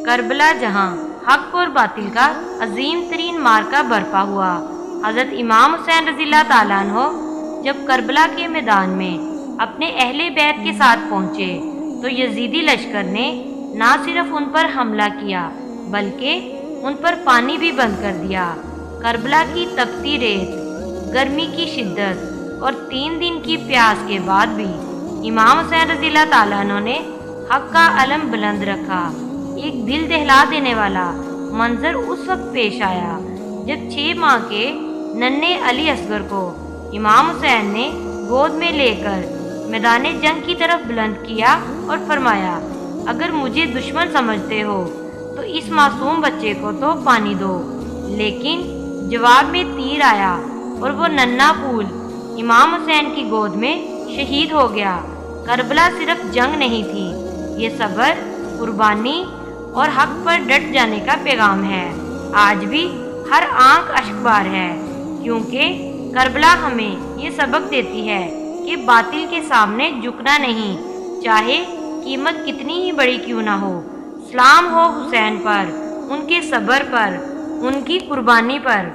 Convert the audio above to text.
کربلا جہاں حق اور باطل کا عظیم ترین معرکہ برپا ہوا۔ حضرت امام حسین رضی اللہ تعالیٰ عنہ جب کربلا کے میدان میں اپنے اہل بیت کے ساتھ پہنچے تو یزیدی لشکر نے نہ صرف ان پر حملہ کیا بلکہ ان پر پانی بھی بند کر دیا۔ کربلا کی تپتی ریت، گرمی کی شدت اور 3 دن کی پیاس کے بعد بھی امام حسین رضی اللہ تعالیٰ عنہ نے حق کا علم بلند رکھا۔ ایک دل دہلا دینے والا منظر اس وقت پیش آیا جب 6 ماہ کے ننھے علی اصغر کو امام حسین نے گود میں لے کر میدان جنگ کی طرف بلند کیا اور فرمایا، اگر مجھے دشمن سمجھتے ہو تو اس معصوم بچے کو تو پانی دو۔ لیکن جواب میں تیر آیا اور وہ ننھا پھول امام حسین کی گود میں شہید ہو گیا۔ کربلا صرف جنگ نہیں تھی، یہ صبر، قربانی اور حق پر ڈٹ جانے کا پیغام ہے۔ آج بھی ہر آنکھ اشک بار ہے، کیونکہ کربلا ہمیں یہ سبق دیتی ہے کہ باطل کے سامنے جھکنا نہیں، چاہے قیمت کتنی ہی بڑی کیوں نہ ہو۔ سلام ہو حسین پر، ان کے صبر پر، ان کی قربانی پر۔